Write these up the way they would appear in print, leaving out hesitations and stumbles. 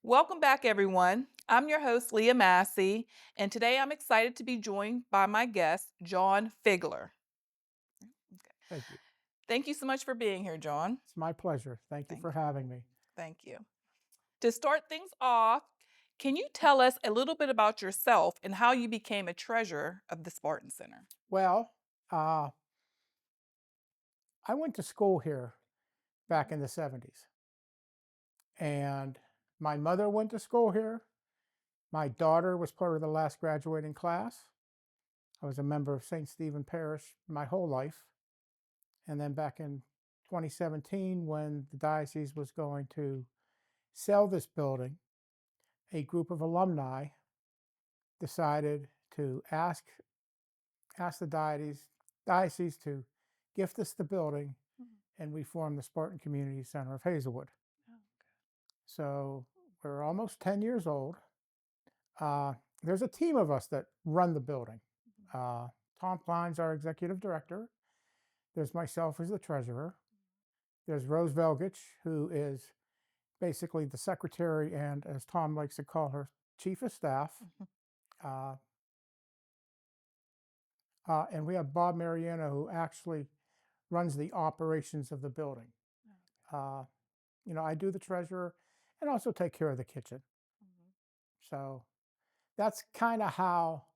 Welcome back, everyone. I'm your host, Leah Massey, and today I'm excited to be joined by my guest, John Figler. Okay. Thank you. Thank you so much for being here, John. It's my pleasure. Thank you Thank for you. having me. Thank you. To start things off, can you tell us a little bit about yourself and how you became a treasurer of the Spartan Center? Well, uh, I went to school here back in the 70s, and my mother went to school here. My daughter was part of the last graduating class. I was a member of St. Stephen Parish my whole life. And then back in 2017, when the diocese was going to sell this building, a group of alumni decided to ask the diocese to gift us the building, Mhm. and we formed the Spartan Community Center of Hazelwood. Oh, So we're almost 10 years old. There's a team of us that run the building. okay. Uh, Tom Klein's our executive director. There's myself as the treasurer. There's Rose Velgich, who is basically the secretary and, as Tom likes to call her, chief of staff. Mhm. Uh, and we have Bob Mariano, who actually runs the operations of the building. Uh, I do the treasurer and also take care of the kitchen. Mhm. So that's kind of how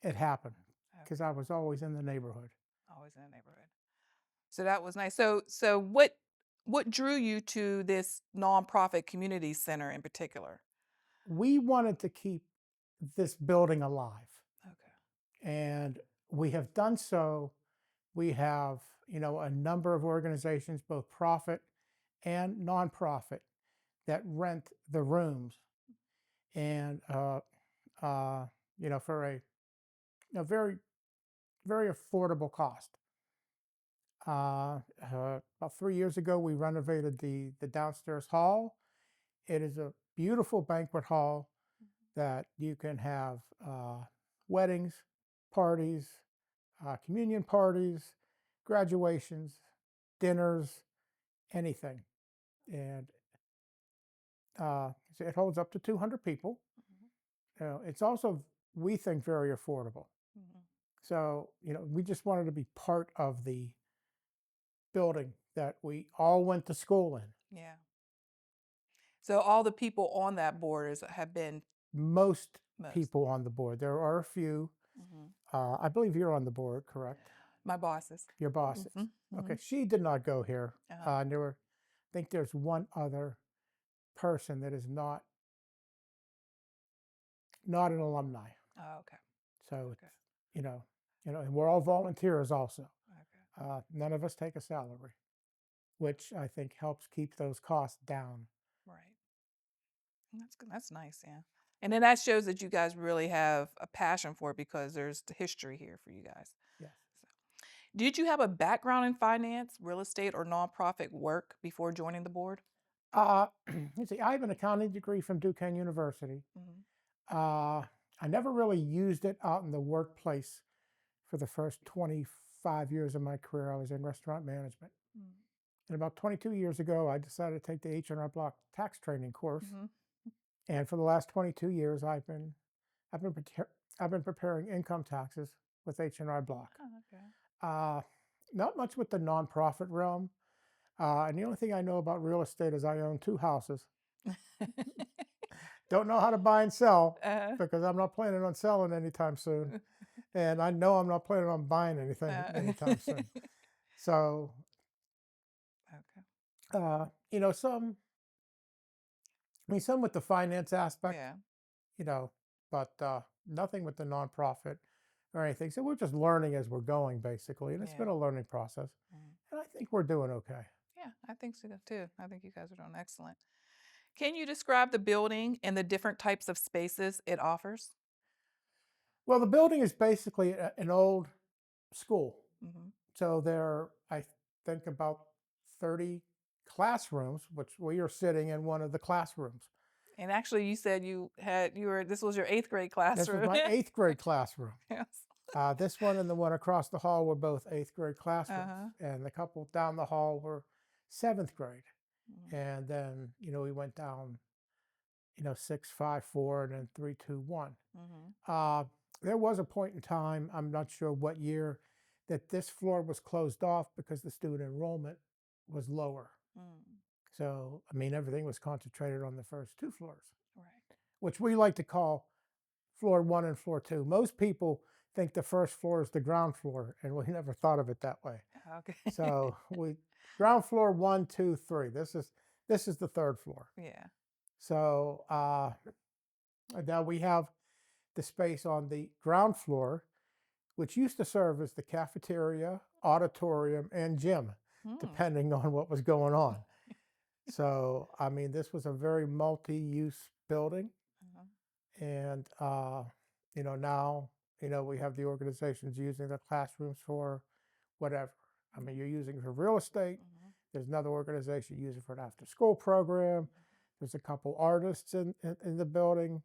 it happened, Okay. because I was always in the neighborhood. Always in the neighborhood. So that was nice. So what drew you to this nonprofit community center in particular? We wanted to keep this building alive, Okay. and we have done so. We have, a number of organizations, both profit and nonprofit, that rent the rooms, and uh, for a very, very affordable cost. About 3 years ago, we renovated the downstairs hall. It is a beautiful banquet hall that you can have weddings, parties, communion parties, graduations, dinners, anything. And so it holds up to 200 people. Mhm. It's also, we think, very affordable. Mhm. So, we just wanted to be part of the building that we all went to school in. Yeah. So all the people on that board have been Most most. people on the board. There are a few. Mhm. I believe you're on the board, correct? My bosses. Your boss is. Mhm. Okay, Mhm. she did not go here. Uh-huh. I think there's one other person that is not an alumni. Oh, okay. So Okay. it's, and we're all volunteers also. Okay. None of us take a salary, which I think helps keep those costs down. Right. That's good. That's nice, yeah. And then that shows that you guys really have a passion for it because there's the history here for you guys. Yes. So, did you have a background in finance, real estate, or nonprofit work before joining the board? Let's see, I have an accounting degree from Duquesne University. Mhm. Uh, I never really used it out in the workplace for the first 25 years of my career. I was in restaurant management. Mm. And about 22 years ago, I decided to take the H&R Block tax training course. Mhm. And for the last 22 years, I've been, prepa- I've been preparing income taxes with H&R Block. Oh, okay. Uh, Not much with the nonprofit realm. And the only thing I know about real estate is I own two houses. Don't know how to buy and sell uh, because I'm not planning on selling anytime soon. And I know I'm not planning on buying anything uh, anytime soon. So, okay. uh, you know, some, some with the finance aspect, Yeah. you know, but nothing with the nonprofit or anything. So we're just learning as we're going, basically. And it's Yeah. been a learning process. Mm. And I think we're doing okay. Yeah, I think so too. I think you guys are doing excellent. Can you describe the building and the different types of spaces it offers? Well, the building is basically an old school. Hmm. So there are, I think, about 30 classrooms, which we are sitting in one of the classrooms. And actually, you said this was your eighth grade This was classroom. my eighth grade classroom. Yes. This one and the one across the hall were both eighth grade classrooms. Uh-huh. And the couple down the hall were seventh grade. Mhm. And then, we went down 6, 5, 4, and then 3, 2, 1. Mhm. Uh, there was a point in time, I'm not sure what year, that this floor was closed off because the student enrollment was lower. Mm. So, I mean, everything was concentrated on the first two floors, Right. which we like to call floor one and floor two. Most people think the first floor is the ground floor, and we never thought of it that way. Okay. So we ground floor one, two, three. This is the third floor. Yeah. So now we have the space on the ground floor, which used to serve as the cafeteria, auditorium, and gym, Mm. depending on what was going on. So, I mean, this was a very multi-use building, Uh-huh. and now we have the organizations using the classrooms for whatever. I mean, you're using it for real estate. Mhm. There's another organization using it for an after-school program. There's a couple artists in the building.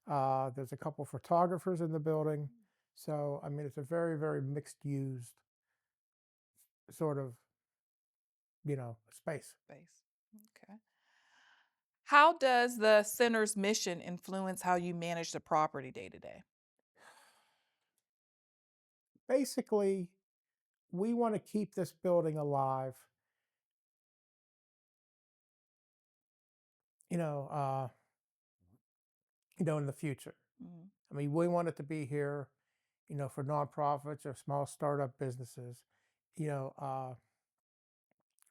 There's a couple photographers in the building. Mhm. So, I mean, it's a very, very mixed-used sort of space. Space. Okay. How does the center's mission influence how you manage the property day to day? Basically, we want to keep this building alive. You know, uh, in the future. Mhm. I mean, we want it to be here, for nonprofits or small startup businesses. You know, uh,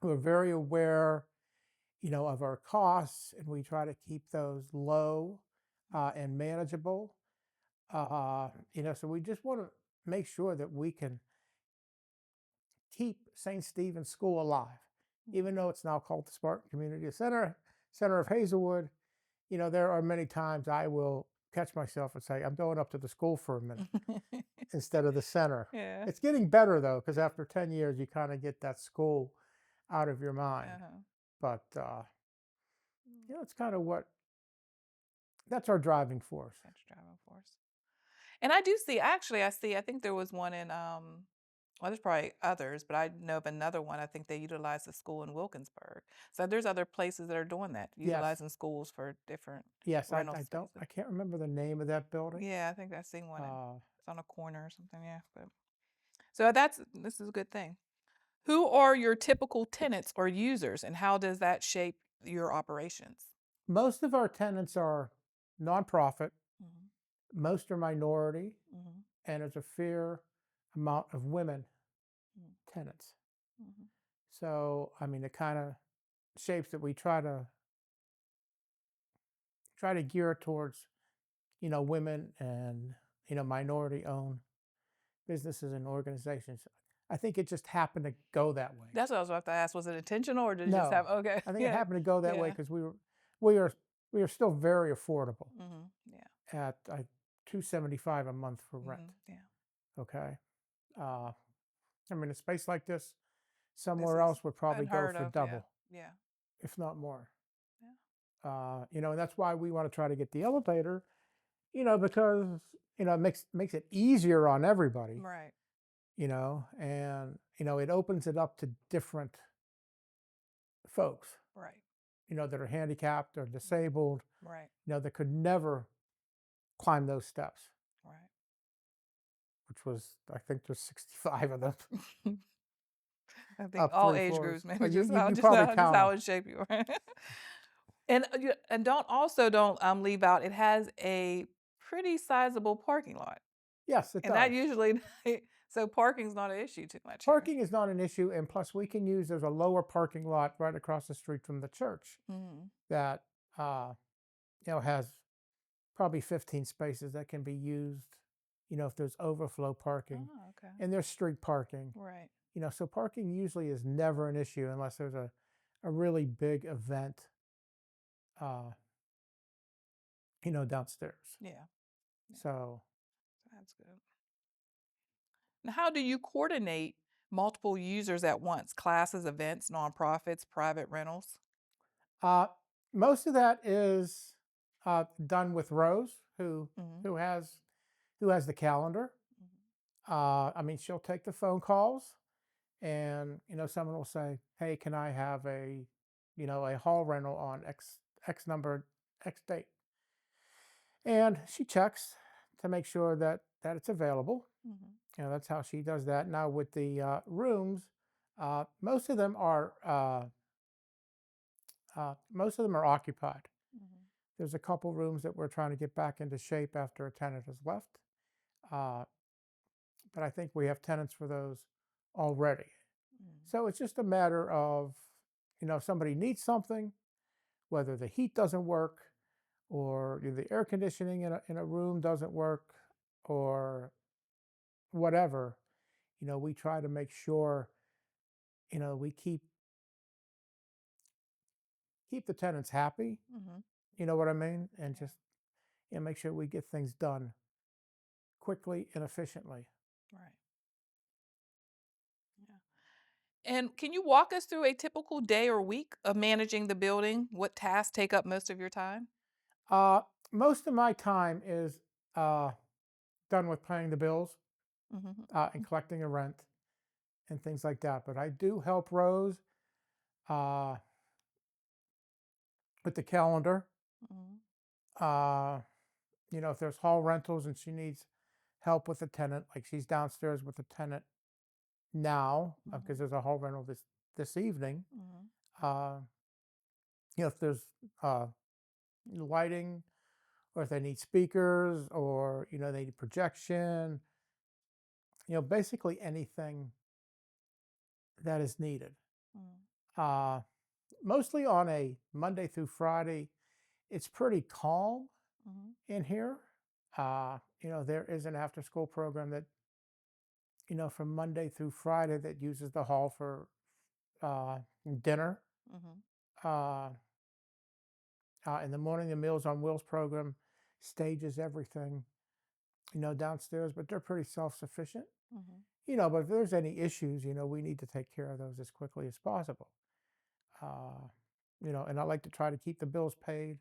we're very aware, of our costs, and we try to keep those low and manageable. So we just want to make sure that we can keep St. Stephen's School alive, even though it's now called the Spartan Community Center of Hazelwood. There are many times I will catch myself and say, I'm going up to the school for a minute instead of the center. Yeah. It's getting better though, because after 10 years, you kind of get that school out of your mind. Uh-huh. But, Mm. it's kind of that's our driving force. That's driving force. And I do see, actually, I think there was one in, well, there's probably others, but I know of another one. I think they utilize the school in Wilkinsburg. So there's other places that are doing that, Yes. utilizing schools for different Yes. rental I spaces. can't remember the name of that building. Yeah, I think I've seen one. Uh, It's on a corner or something. Yeah, but so this is a good thing. Who are your typical tenants or users, and how does that shape your operations? Most of our tenants are nonprofit, Mhm. most are minority, Mhm. and there's a fair amount of women Mhm. tenants. Mhm. So, I mean, it kind of shapes that we try to gear it towards, women and, minority owned businesses and organizations. I think it just happened to go that way. That's what I was about to ask. Was it intentional or did it just No, have okay? I think it Yeah. happened to go that way Yeah. because we are still very affordable Mhm. Yeah. at 275 a month for rent. Mhm. Yeah. Okay. Uh, I mean, a space like this This somewhere is else would probably go unheard for of. Yeah. double, Yeah. if not more. Yeah. And that's why we want to try to get the elevator, because it makes it easier on everybody, Right. and it opens it up to different folks, Right. that are handicapped or disabled, Right. that could never climb those steps, Right. which was I think there's 65 of them I think up all three age groups, floors. maybe You just you how you just probably how just count how them. it shape you. Right? And don't leave out. It has a pretty sizable parking lot, Yes, it and that does. usually so parking's not an issue too much here. Parking is not an issue, and plus we can use there's a lower parking lot right across the street from the church Mhm. that uh, has probably 15 spaces that can be used, if there's overflow parking, Oh, okay. and there's street parking. Right. So parking usually is never an issue unless there's a really big event, uh, downstairs. Yeah. Yeah. So That's good. Now, how do you coordinate multiple users at once? Classes, events, nonprofits, private rentals? uh, most of that is done with Rose, Mhm. who has who has the calendar. Mhm. I mean, she'll take the phone calls, and someone will say, "Hey, can I have a hall rental on X number X date?" And she checks to make sure that it's available. Mhm. That's how she does that. Now with the rooms, most of them are occupied. Mhm. There's a couple rooms that we're trying to get back into shape after a tenant has left, uh, but I think we have tenants for those already. Mhm. So it's just a matter of, if somebody needs something, whether the heat doesn't work, or the air conditioning in a room doesn't work, or whatever. We try to make sure, we keep the tenants happy. Mhm. You know what I mean? And Yeah. just, make sure we get things done quickly and efficiently. Right. Yeah. And can you walk us through a typical day or week of managing the building? What tasks take up most of your time? Uh, Most of my time is uh, done with paying the bills Mhm. and collecting the rent and things like that. But I do help Rose uh, with the calendar. Mhm. Uh, if there's hall rentals and she needs help with a tenant, like she's downstairs with a tenant now because Mhm. there's a hall rental this evening. Mhm. Uh, if there's uh, lighting, or if they need speakers, or they need projection, basically anything that is needed. Mhm. Uh, Mostly on a Monday through Friday, it's pretty calm Mhm. in here. There is an after school program that, from Monday through Friday that uses the hall for uh, dinner. Mhm. Uh, in the morning, the Meals on Wheels program stages everything, downstairs, but they're pretty self sufficient. Mhm. But if there's any issues, we need to take care of those as quickly as possible. Uh, and I like to try to keep the bills paid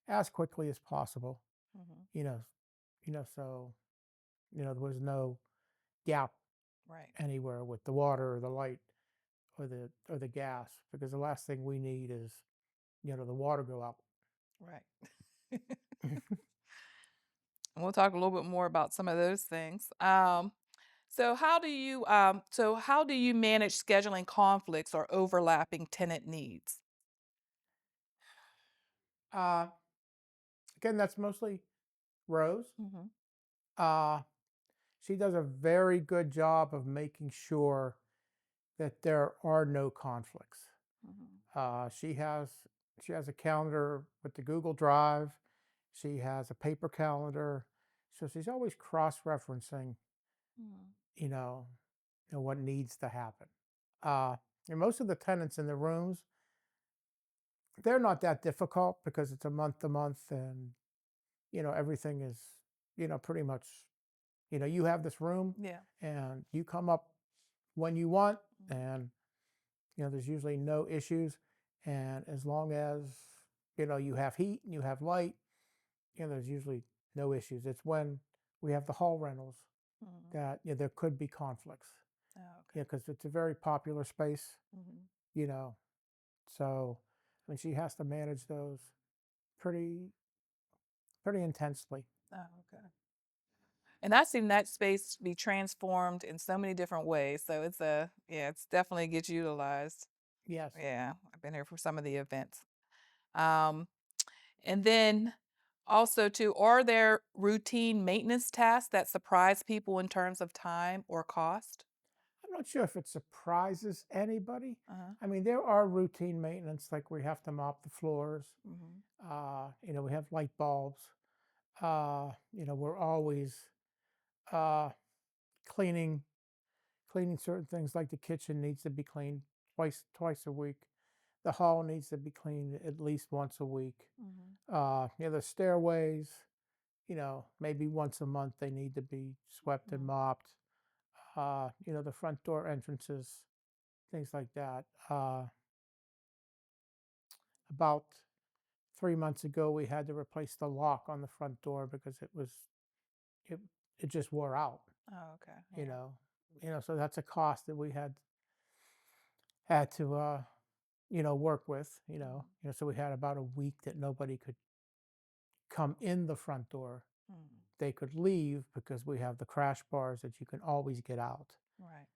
as quickly as possible, Mhm. you know, so, there was no gap Right. anywhere with the water or the light or the gas, because the last thing we need is, the water go out. Right. And we'll talk a little bit more about some of those things. So how do you manage scheduling conflicts or overlapping tenant needs? Uh, Again, that's mostly Rose. Mhm. Uh, she does a very good job of making sure that there are no conflicts. Mhm. Uh, she has she has a calendar with the Google Drive. She has a paper calendar, so she's always cross-referencing, Mhm. you know, what needs to happen. Uh, and most of the tenants in the rooms, they're not that difficult because it's a month to month, and everything is, pretty much, you have this room, Yeah. and you come up when you want, Mhm. and there's usually no issues. And as long as, you have heat and you have light, there's usually no issues. It's when we have the hall rentals Mhm. that, there could be conflicts. Oh, okay. Because it's a very popular space, Mhm. you know. So, I mean, she has to manage those pretty pretty intensely. Oh, okay. And I've seen that space be transformed in so many different ways. So it's definitely gets utilized. Yes. Yeah, I've been here for some of the events. Um, and then also too, are there routine maintenance tasks that surprise people in terms of time or cost? I'm not sure if it surprises anybody. Uh-huh. I mean, there are routine maintenance, like we have to mop the floors. Mhm. We have light bulbs. We're always uh, cleaning cleaning certain things, like the kitchen needs to be cleaned twice a week. The hall needs to be cleaned at least once a week. Mhm. The stairways, maybe once a month they need to be swept and Mhm. mopped. The front door entrances, things like that. About 3 months ago, we had to replace the lock on the front door because it it just wore out. Oh, okay. You Yeah. know, so that's a cost that we had to work with. Mhm. So we had about a week that nobody could come in the front door, Mm. they could leave because we have the crash bars that you can always get out. Right.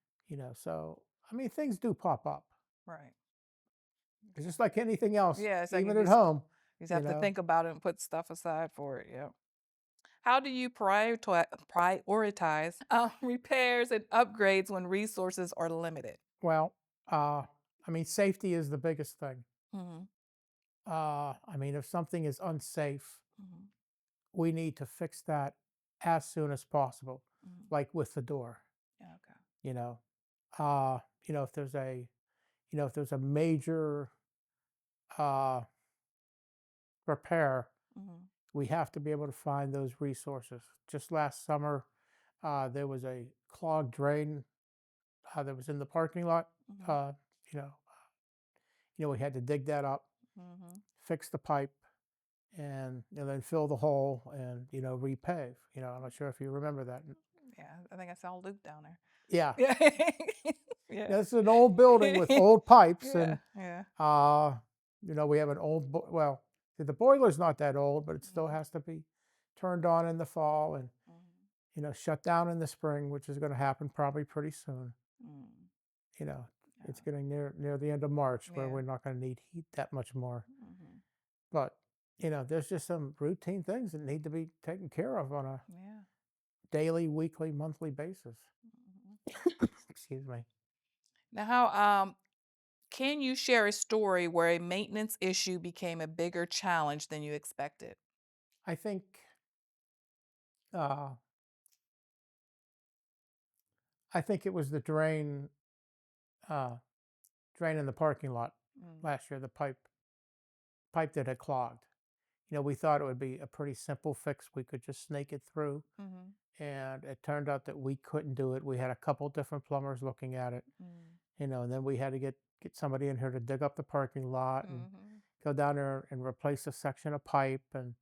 So I mean, things do pop up. Right. It's Okay. just like anything else, Yeah, it's like even at home, you just you have to know. think about it and put stuff aside for it. Yeah. How do you prioritize repairs and upgrades when resources are limited? Well, I mean, safety is the biggest thing. Hmm. I mean, if something is unsafe, Hmm. we need to fix that as soon as possible, Hmm. like with the door. Yeah, okay. You know, if there's a major uh, repair, Hmm. we have to be able to find those resources. Just last summer, there was a clogged drain that was in the parking lot. Hmm. Uh, you know, we had to dig that up, Hmm. fix the pipe, and then fill the hole and repave. I'm not sure if you remember that. Yeah, I think I saw Luke down there. Yeah, Yeah. Yeah. this is an old building with old pipes, Yeah. and Yeah. uh, we have an old. Well, the boiler's not that old, but it still Hmm. has to be turned on in the fall and Hmm. shut down in the spring, which is going to happen probably pretty soon. Mm. You know, it's Yeah. getting near the end of March where Yeah. we're not going to need heat that much more. Hmm. But there's just some routine things that need to be taken care of on a Yeah. daily, weekly, monthly basis. Hmm. Excuse me. Now, can you share a story where a maintenance issue became a bigger challenge than you expected? I think uh, it was the uh, drain in the parking lot Mm. last year. The pipe that had clogged. We thought it would be a pretty simple fix. We could just snake it through, Mhm. and it turned out that we couldn't do it. We had a couple different plumbers looking at it, Mm. and then we had to get somebody in here to dig up the parking lot and Mhm. go down there and replace a section of pipe, and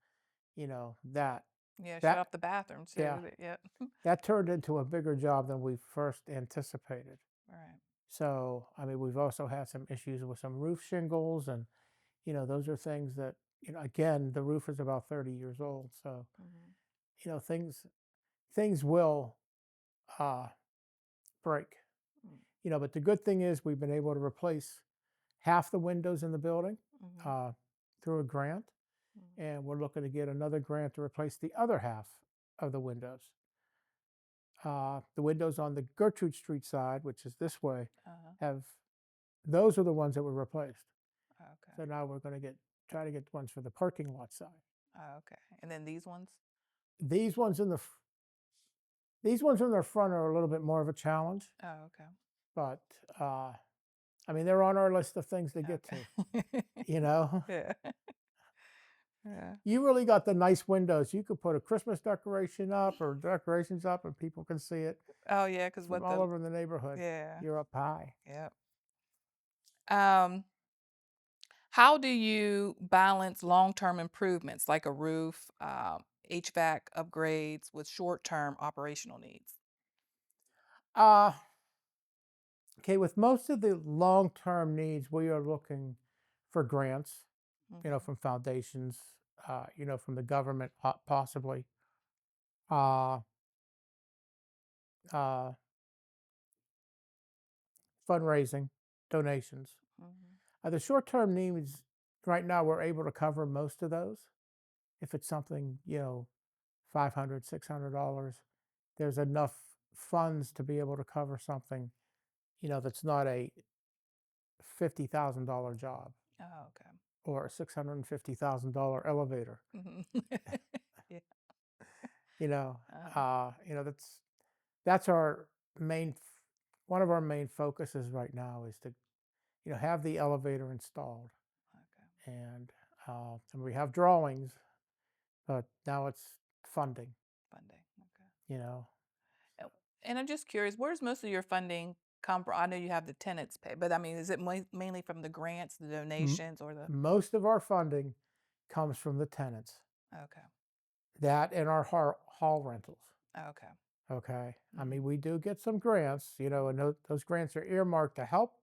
that Yeah, shut that off the bathroom yeah, too. Yep. that turned into a bigger job than we first anticipated. Right. So, I mean, we've also had some issues with some roof shingles, and those are things that again, the roof is about 30 years old, so Mhm. things will uh, break. Mm. But the good thing is we've been able to replace half the windows in the building Mhm. uh, through a grant, Mhm. and we're looking to get another grant to replace the other half of the windows. The windows on the Gertrude Street side, which is this way, Uh-huh. have those are the ones that were replaced. Okay. So now we're going to try to get ones for the parking lot side. Okay. And then these ones? These ones in the these ones in the front are a little bit more of a challenge, Oh, okay. but I mean they're on our list of things to get to. Okay. You know, Yeah. Yeah. you really got the nice windows. You could put a Christmas decoration up or decorations up, and people can see it Oh, yeah, because from what all the over the neighborhood. yeah. You're up high. Yep. Um, how do you balance long-term improvements like a roof, HVAC upgrades with short-term operational needs? Uh, okay, with most of the long-term needs, we are looking for grants, Mhm. from foundations, from the government, possibly. Uh, uh, Fundraising, donations. Mhm. The short-term needs, right now, we're able to cover most of those. If it's something, $500, $600, there's enough funds to be able to cover something, that's not a $50,000 job Oh, okay. or a $650,000 elevator. Mhm. Yeah. You know, Uh-huh. that's our main, one of our main focuses right now is to, have the elevator installed. Okay. And we have drawings, but now it's funding, Funding. Okay. you know. Oh, and I'm just curious, where's most of your funding come from? I know you have the tenants pay, but I mean, is it mainly from the grants, the M- donations, or the? Most of our funding comes from the tenants, Okay. that and our hall rentals. Okay. Okay. I Mhm. mean, we do get some grants, and those grants are earmarked to help,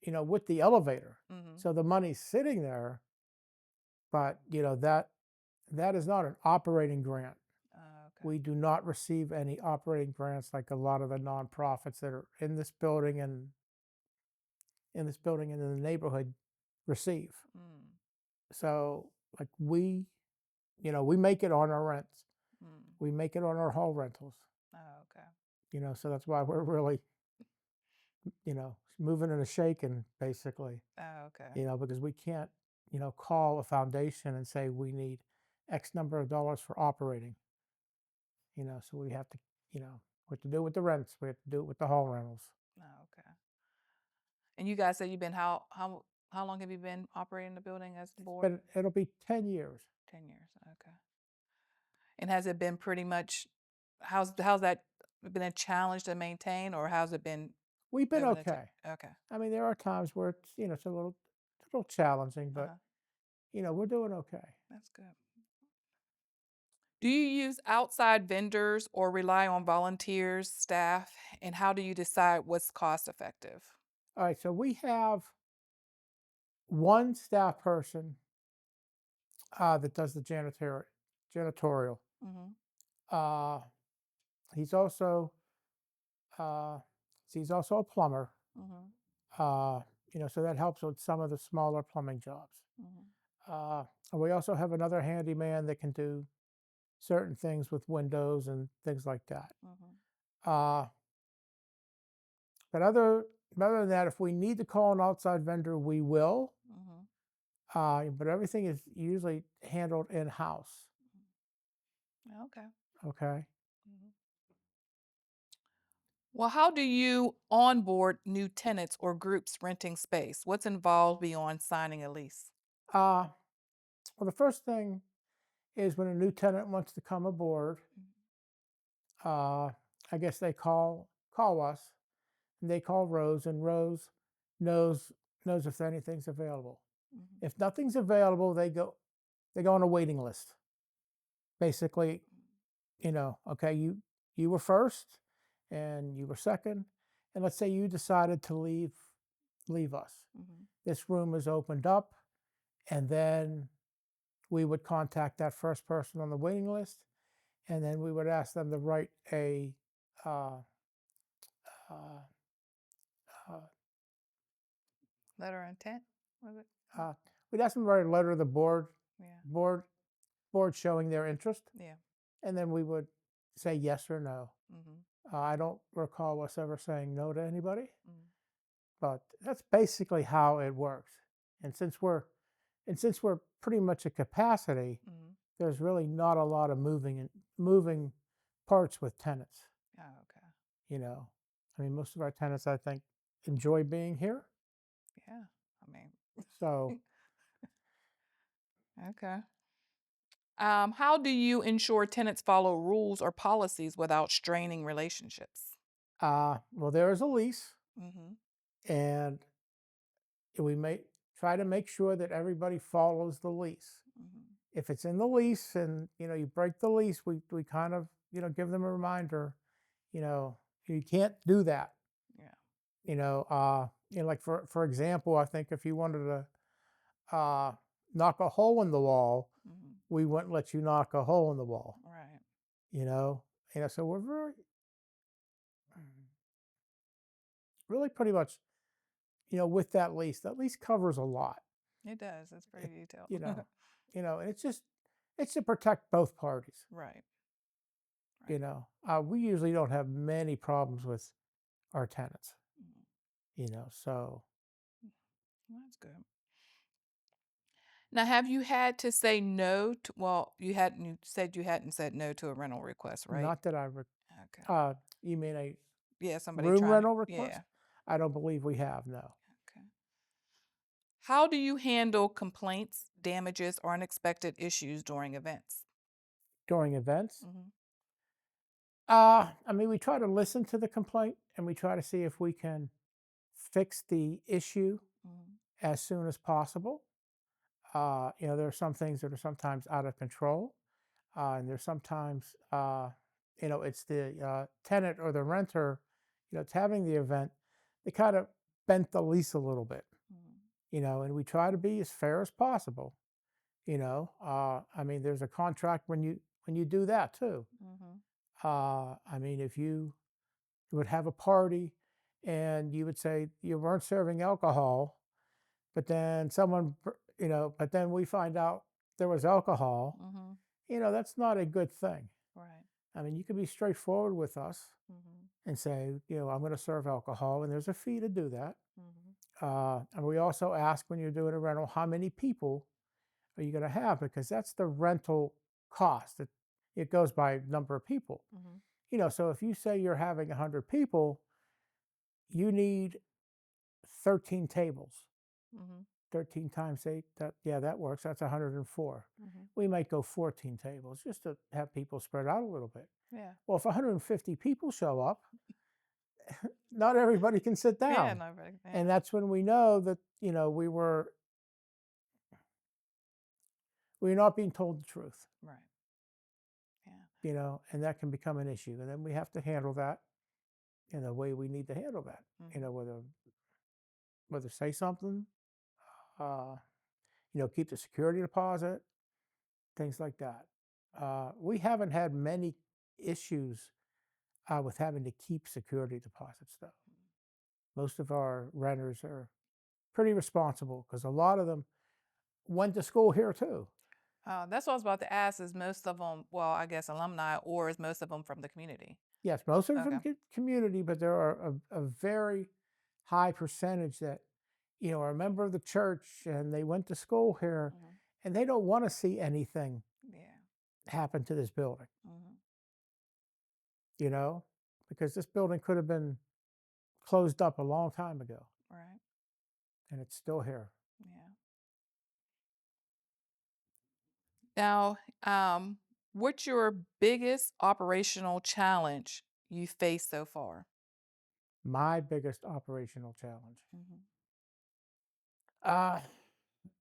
with the elevator. Mhm. So the money's sitting there, but, That is not an operating grant. Oh, okay. We do not receive any operating grants like a lot of the nonprofits that are in this building and in the neighborhood receive. Mm, So, like we make it on our rents. mm. We make it on our hall rentals. Oh, okay. So that's why we're really, moving and a shaking basically, Oh, okay. because we can't, call a foundation and say we need X number of dollars for operating, so we have to, we have to do it with the rents. We have to do it with the hall rentals. Oh, okay. And you guys said you've been how long have you been operating the building as the board? But it'll be 10 years. 10 years. Okay. And has it been pretty much how's that been a challenge to maintain, or how's it been We've been over the okay. okay. I mean, there are times where it's a little challenging, but Uh-huh. we're doing okay. That's good. Do you use outside vendors or rely on volunteers, staff, and how do you decide what's cost effective? All right, so we have one staff person that does the janitorial. Mhm. Uh, he's also uh, he's also a plumber. Mhm. Uh, so that helps with some of the smaller plumbing jobs. Mhm. Uh, and we also have another handyman that can do certain things with windows and things like that. Mhm. Uh, but other than that, if we need to call an outside vendor, we will. Mhm. But everything is usually handled in house. Mhm. Okay. Okay. Mhm. Well, how do you onboard new tenants or groups renting space? What's involved beyond signing a lease? Uh, well, the first thing is when a new tenant wants to come aboard, Mhm. uh, I guess they call us, and they call Rose, and Rose knows knows if anything's available. Mhm. If nothing's available, they go on a waiting list. Basically, okay, you were first, and you were second, and let's say you decided to leave us. Mhm. This room is opened up, and then we would contact that first person on the waiting list, and then we would ask them to write a uh, uh, uh, Letter of intent? Was it? uh, we'd ask them to write a letter to the Yeah. board, board showing their interest, Yeah. and then we would say yes or no. Mhm. I don't recall us ever saying no to anybody, Mhm. but that's basically how it works. And since we're pretty much at capacity, Mhm. there's really not a lot of moving parts with tenants. Oh, okay. You know, I mean, most of our tenants, I think, enjoy being here. Yeah. I mean, So, okay. How do you ensure tenants follow rules or policies without straining relationships? well, there is a lease, Mhm. and we may try to make sure that everybody follows the lease. Mhm. If it's in the lease and you break the lease, we kind of give them a reminder. You know, you can't do that. Yeah. Like for example, I think if you wanted to knock a hole in the wall, Mhm. we wouldn't let you knock a hole in the wall. Right. You know, so we're really pretty much with that lease. That lease covers a lot. It does. It's It, pretty detailed. you know, and it's to protect both parties. Right. Right. We usually don't have many problems with our tenants. Mhm. So Well, that's good. Now, have you had to say no to, well, you said you hadn't said no to a rental request, right? not that Okay. you mean a Yeah, somebody room trying to, rental request? yeah. I don't believe we have, no. Okay. How do you handle complaints, damages, or unexpected issues during events? During events? Mhm. I mean, we try to listen to the complaint and we try to see if we can fix the issue Mhm. as soon as possible. There are some things that are sometimes out of control, and there's sometimes, it's the tenant or the renter, it's having the event. They kind of bent the lease a little bit, Mhm. and we try to be as fair as possible. I mean, there's a contract when you do that too. Mhm. I mean, if you would have a party and you would say you weren't serving alcohol, but then but then we find out there was alcohol, Mhm. that's not a good thing. Right. I mean, you can be straightforward with us Mhm. and say, I'm going to serve alcohol, and there's a fee to do that. Mhm. And we also ask when you're doing a rental, how many people are you going to have? Because that's the rental cost. It goes by number of people. Mhm. So if you say you're having 100 people, you need 13 tables. Mhm. 13 times 8, yeah, that works. That's 104. Mhm. We might go 14 tables just to have people spread out a little bit. Yeah. Well, if 150 people show up, not everybody can sit Yeah, down. no, right. And Yeah. that's when we know that, we're not being told the truth, Right. Yeah. and that can become an issue. And then we have to handle that in the way we need to handle that, Mhm. whether say something, uh, keep the security deposit, things like that. We haven't had many issues with having to keep security deposits, though. Most of our renters are pretty responsible because a lot of them went to school here too. That's what I was about to ask. Is most of them, well, I guess alumni, or is most of them from the community? Yes, most are Okay. from community, but there are a very high percentage that, are a member of the church and they went to school here Mhm. and they don't want to see anything Yeah. happen to this building, Mhm. you know, because this building could have been closed up a long time ago Right. and it's still here. Yeah. Now, what's your biggest operational challenge you faced so far? My biggest operational challenge. Mhm. Uh,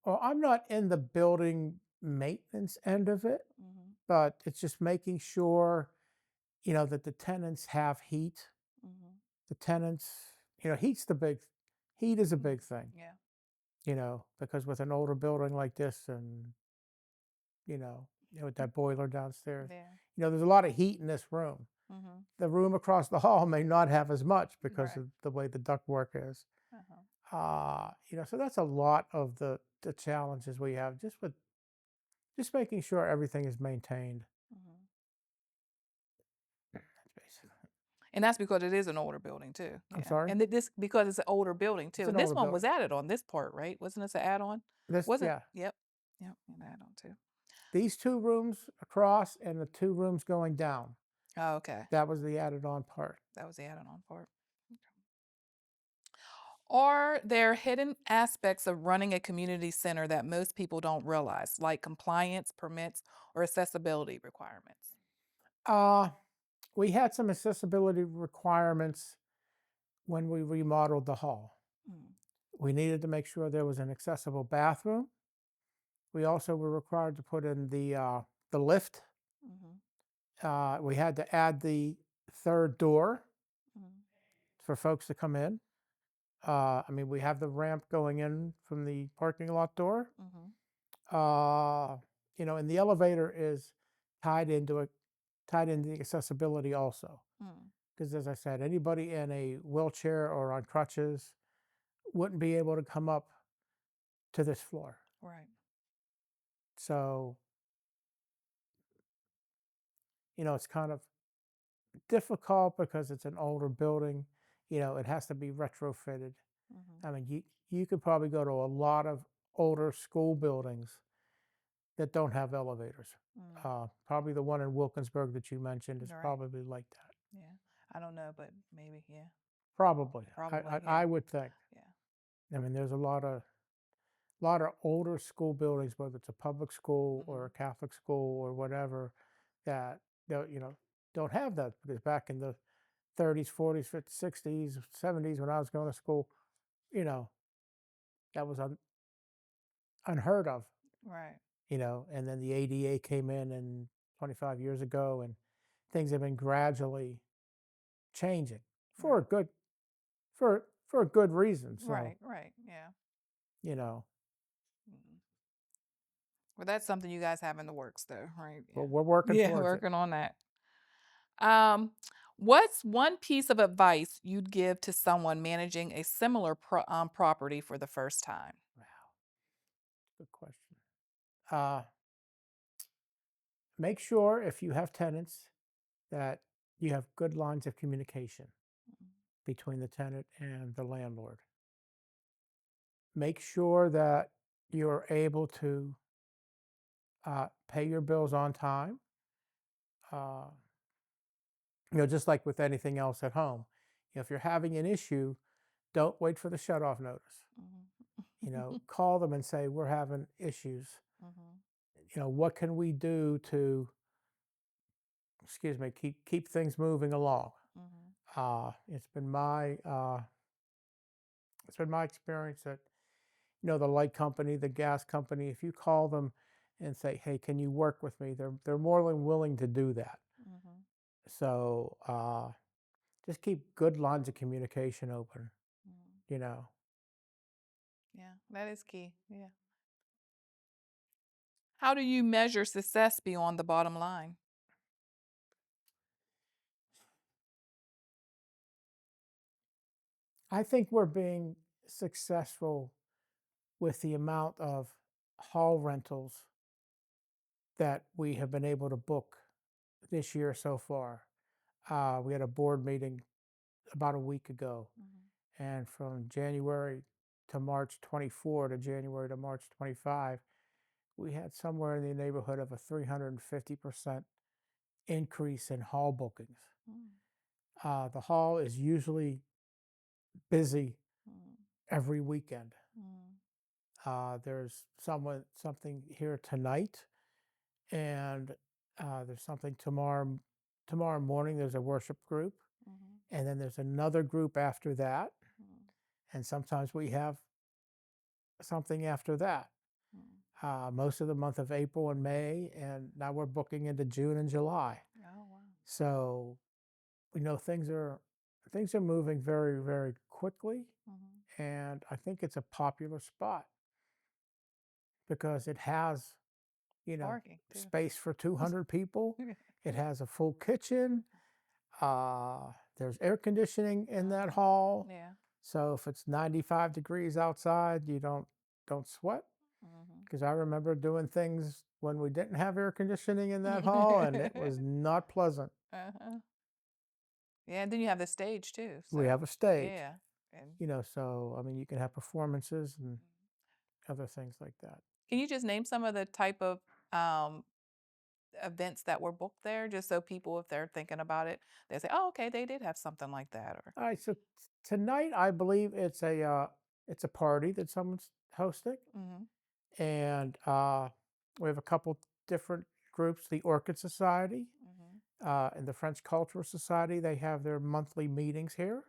well, I'm not in the building maintenance end of it, Mhm. but it's just making sure, that the tenants have heat. Mhm. The tenants, heat is a Mhm. big thing, Yeah. because with an older building like this and, with that boiler downstairs, Yeah. there's a lot of heat in this room. Mhm. The room across the hall may not have as much because Right. of the way the ductwork is. Uh-huh. So that's a lot of the challenges we have just making sure everything is maintained. Mhm. That's basically. And that's because it is an older building too. I'm Yeah. sorry? And this because it's an older building It's too. an And this older one was building. added on this part, right? Wasn't this an add-on? Wasn't Yeah. Yep. Yep, an add-on too. These 2 rooms across and the 2 rooms going down, Oh, okay. that was the added on part. That was the added-on part. Okay. Are there hidden aspects of running a community center that most people don't realize, like compliance, permits, or accessibility requirements? Uh, we had some accessibility requirements when we remodeled the hall. Mm. We needed to make sure there was an accessible bathroom. We also were required to put in the lift. Mhm. We had to add the 3rd door Mhm. for folks to come in. I mean, we have the ramp going in from the parking lot door. Mhm. Uh, and the elevator is tied into it, tied into the accessibility also. Mm. Because as I said, anybody in a wheelchair or on crutches wouldn't be able to come up to this floor. Right. So, it's kind of difficult because it's an older building. It has to be retrofitted. Mhm. I mean, you could probably go to a lot of older school buildings that don't have elevators. Mm. Probably the one in Wilkinsburg that you mentioned is Right. probably like that. Yeah. I don't know, but maybe, yeah. Probably, Probably, I yeah. would think. Yeah. I mean, there's a lot of older school buildings, whether it's a public school or a Mhm. Catholic school or whatever, that don't, don't have that because back in the 30s, 40s, 50s, 60s, 70s, when I was going to school, you know, that was unheard of, Right. and then the ADA came in and 25 years ago, and things have been gradually changing for a Right. good for a good reason. So, Right. Right. Yeah. you know, Mhm. Well, that's something you guys have in the works though, right? But Yeah. we're working Yeah, towards it. working on that. Um, what's one piece of advice you'd give to someone managing a similar property for the first time? Wow, good question. Uh, Make sure if you have tenants that you have good lines of communication between the tenant and the landlord. Make sure that you're able to pay your bills on time. Uh, just like with anything else at home. If you're having an issue, don't wait for the shut off notice. Mhm. Call them and say, we're having issues. Mhm. What can we do to, excuse me, keep things moving along? Mhm. Uh, it's been my uh, it's been my experience that the light company, the gas company, if you call them and say, hey, can you work with me? They're more than willing to do that. Mhm. So just keep good lines of communication open. Mhm. You know, Yeah, that is key. Yeah. How do you measure success beyond the bottom line? I think we're being successful with the amount of hall rentals that we have been able to book this year so far. We had a board meeting about a week ago, Mhm. and from January to March 24 to January to March 25, we had somewhere in the neighborhood of a 350% increase in hall bookings. Mm. The hall is usually busy Mm. every weekend. Mm. There's something here tonight, and there's something tomorrow morning. There's a worship group, Mhm. and then there's another group after that, Mm. and sometimes we have something after that. Mm. Most of the month of April and May, and now we're booking into June and July. Oh, wow. So things are moving very, very quickly, Mhm. and I think it's a popular spot because it has Parking too. space for 200 people. It has a full kitchen. There's air conditioning in that Uh-huh. hall. Yeah. So if it's 95 degrees outside, you don't sweat. Mhm. Because I remember doing things when we didn't have air conditioning in that hall, and it was not pleasant. Uh-huh. Yeah, and then you have the stage too, We so have a stage, yeah, and so I mean, you can have performances and other things like that. can you just name some of the type of, um, events that were booked there, just so people, if they're thinking about it, they say, "Oh, okay, they did have something like that," or All right, so tonight I believe it's a party that someone's hosting, Mhm. and we have a couple different groups. The Orchid Society Mhm. and the French Cultural Society. They have their monthly meetings here.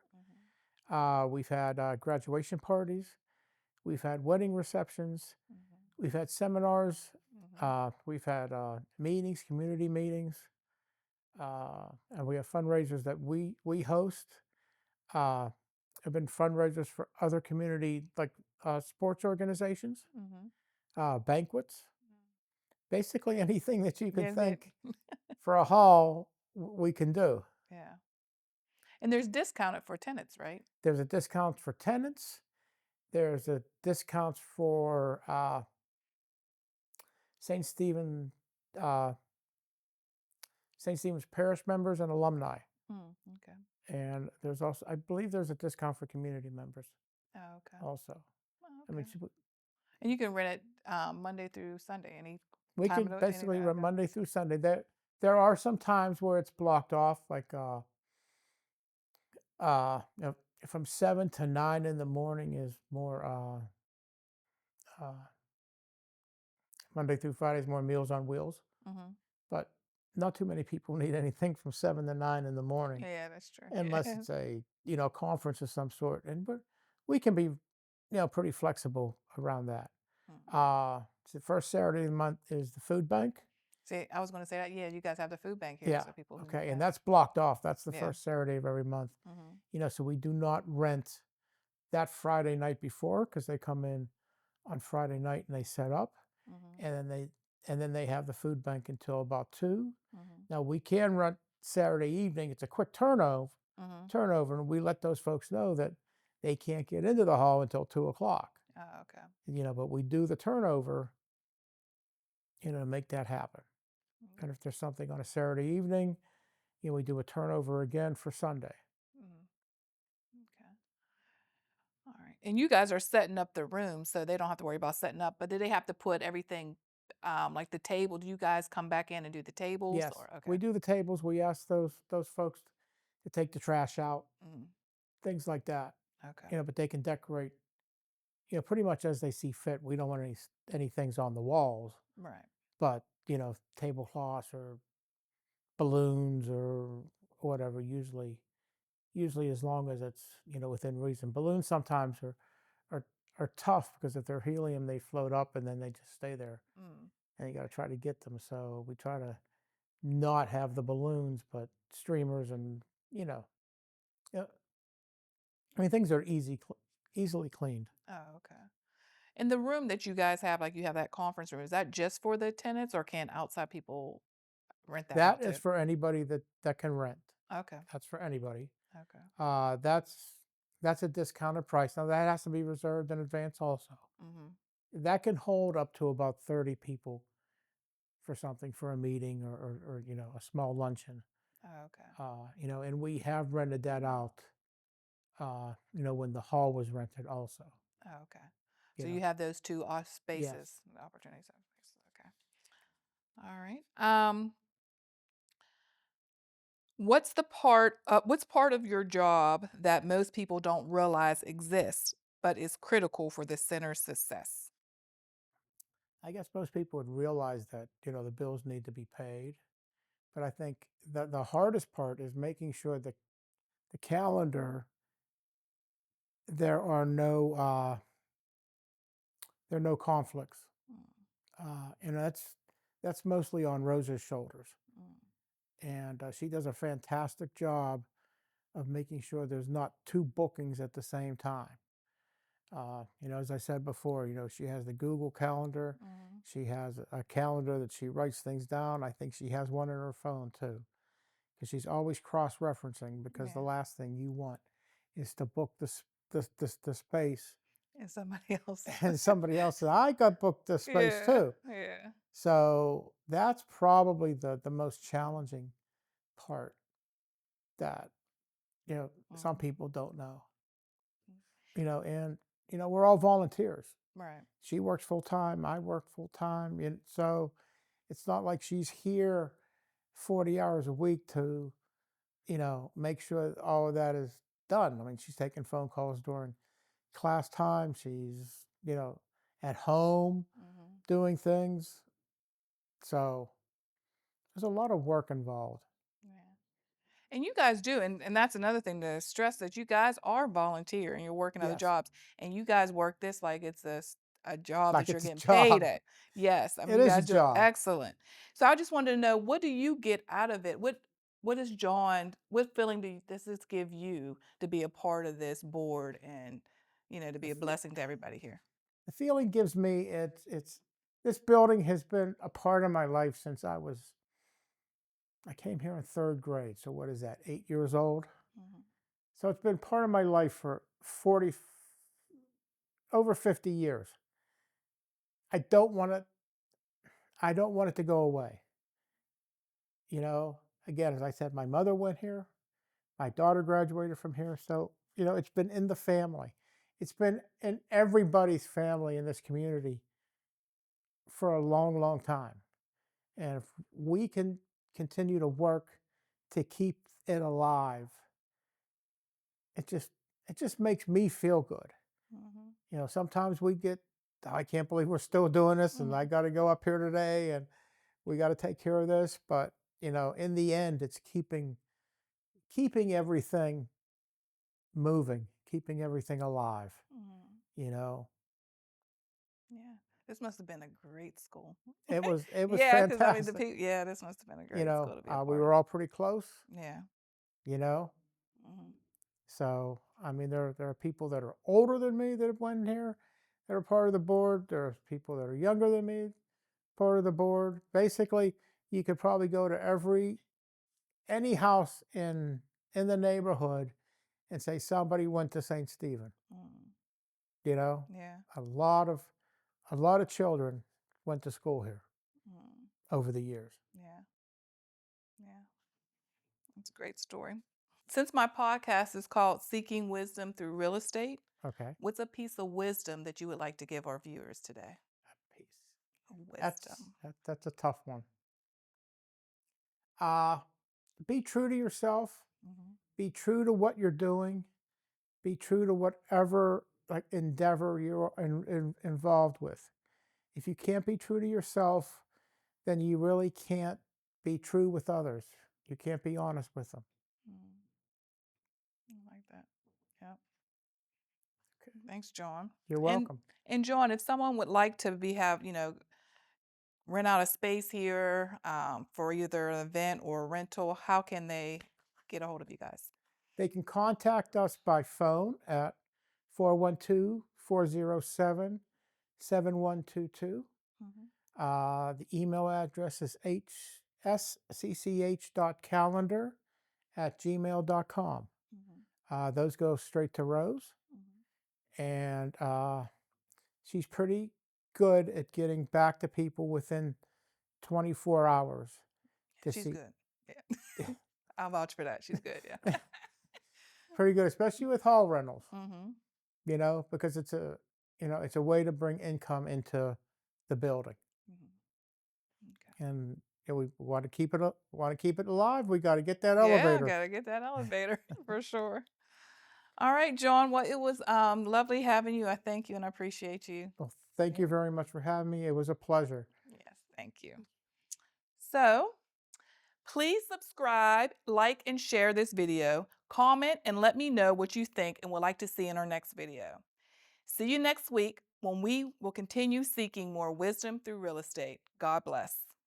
Mhm. We've had graduation parties. We've had wedding receptions. Mhm. We've had seminars. Mhm. We've had meetings, community meetings, and we have fundraisers that we host. Uh, have been fundraisers for other community like sports organizations, Mhm. banquets, basically anything that you can Yeah, that think for a hall we can do. yeah. And there's discounted for tenants, right? There's a discount for tenants. There's a discount for St. Stephen, uh, St. Stephen's Parish members and alumni. Okay. And there's also, I believe, there's a discount for community members Oh, okay. also. Oh, I mean, okay. And you can rent it, Monday through Sunday, any we time of could the any basically day, run okay. Monday through Sunday. There are some times where it's blocked off, like from 7 to 9 in the morning is more uh, Monday through Friday is more Meals on Wheels, Mhm. but not too many people need anything from 7 to 9 in the morning Yeah, that's true. unless Yeah. it's a conference of some sort, and but we can be pretty flexible around that. Mm. It's the first Saturday of the month is the food bank. See, I was gonna say that, yeah, you guys have the food bank here, Yeah, so people who okay, and yeah. that's blocked off. That's the Yeah. first Saturday of every month. Mhm. So we do not rent that Friday night before because they come in on Friday night and they set up, Mhm. and then and then they have the food bank until about 2. Mhm. Now we can run Saturday evening. It's a quick Mhm. turnover, and we let those folks know that they can't get into the hall until 2 o'clock. Oh, okay. But we do the turnover, to make that happen. Mm, And if there's something on a Saturday evening, we do a turnover again for Sunday. mhm. Okay. All right. And you guys are setting up the room, so they don't have to worry about setting up, but do they have to put everything, like the table? Do you guys come back in and do the tables Yes, or okay. we do the tables. We ask those folks to take the trash out, Mhm. things like that. Okay. But they can decorate, pretty much as they see fit. We don't want any things on the walls, Right. but tablecloths or balloons or whatever. Usually as long as it's within reason. Balloons sometimes are are tough because if they're helium, they float up and then they just stay there, Mm. and you got to try to get them. So we try to not have the balloons, but streamers and yeah, I mean things are easily cleaned. Oh, okay. And the room that you guys have, like you have that conference room, is that just for the tenants or can outside people rent that That out is too? for anybody that can rent. Okay. That's for anybody. Okay. That's a discounted price. Now that has to be reserved in advance also. Mhm. That can hold up to about 30 people for something for a meeting or a small luncheon. Oh, okay. And we have rented that out. When the hall was rented also. Oh, okay. You So you know, have those two yes. spaces, the opportunities. Spaces. Okay. All right. What's part of your job that most people don't realize exists, but is critical for the center's success? I guess most people would realize that the bills need to be paid, but I think the hardest part is making sure that the calendar there are no conflicts. Mm, And that's mostly on Rosa's shoulders, mm, and she does a fantastic job of making sure there's not two bookings at the same time. As I said before, she has the Google Calendar. mm. She has a calendar that she writes things down. I think she has one in her phone too, because she's always cross-referencing. Because the Yeah. last thing you want is to book the space, And somebody else. and somebody else says, "I got booked this space Yeah. too." Yeah. So that's probably the most challenging part that some Mhm. people don't know. And we're all volunteers. Right. She works full time. I work full time. And so it's not like she's here 40 hours a week to, make sure all of that is done. I mean, she's taking phone calls during class time. She's, at home Mhm. doing things. So there's a lot of work involved. Yeah. And you guys do, and that's another thing to stress that you guys are volunteer and you're working other Yes. jobs, and you guys work this like it's a job Like that you're it's a getting paid job. at. Yes, I mean It you is a guys do it job. excellent. So I just wanted to know what do you get out of it? What feeling does this give you to be a part of this board and to The, be a fe- blessing to everybody here? the feeling gives me it's this building has been a part of my life since I came here in third grade. So what is that? 8 years old. Mhm. So it's been part of my life for 40 over 50 years. I don't want it. I don't want it to go away. Again, as I said, my mother went here. My daughter graduated from here. So, it's been in the family. It's been in everybody's family in this community for a long, long time. And if we can continue to work to keep it alive, it just it just makes me feel good. Mhm. Sometimes we get, I can't believe we're still doing this, and I Mhm. got to go up here today, and we got to take care of this. But in the end, it's keeping everything moving, keeping everything alive. Mhm. You know, Yeah. This must have been a great school. it was Yeah, because I mean fantastic. yeah, this must have been a great school to be a We part were of. all pretty close. Yeah. You know, Mhm. so I mean, there are people that are older than me that have went here, that are part of the board. There are people that are younger than me, part of the board. Basically, you could probably go to any house in the neighborhood and say somebody went to St. Stephen. Mm, You know, yeah. a lot of a lot of children went to school here Mm, over the years. yeah. Yeah. It's a great story. Since my podcast is called Seeking Wisdom Through Real Estate, Okay, what's a piece of wisdom that you would like to give our viewers today? peace. Wisdom. That's a tough one. Uh, be true to yourself. Hmm. Be true to what you're doing. Be true to whatever like endeavor you're involved with. If you can't be true to yourself, then you really can't be true with others. You can't be honest with them. Mm, I like that. Yeah. Okay. Thanks, John. You're And welcome. and John, if someone would like to rent out a space here for either an event or a rental, how can they get a hold of you guys? They can contact us by phone at 412-407-7122. Hmm. The email address is scch.calendar@gmail.com. Hmm. Those go straight to Rose, Hmm. and she's pretty good at getting back to people within 24 hours to She's see. good. Yeah. I'll vouch for that. She's good. Yeah. Pretty good, especially with hall rentals, Hmm. because it's a way to bring income into the building. Hmm. Okay. And we want to keep it alive. We got to get that Yeah, elevator. gotta get that elevator for sure. All right, John. Well, it was lovely having you. I thank you and I appreciate you. Well, thank Yeah. you very much for having me. It was a pleasure. Yes, thank you. So please subscribe, like, and share this video. Comment and let me know what you think and would like to see in our next video. See you next week when we will continue seeking more wisdom through real estate. God bless.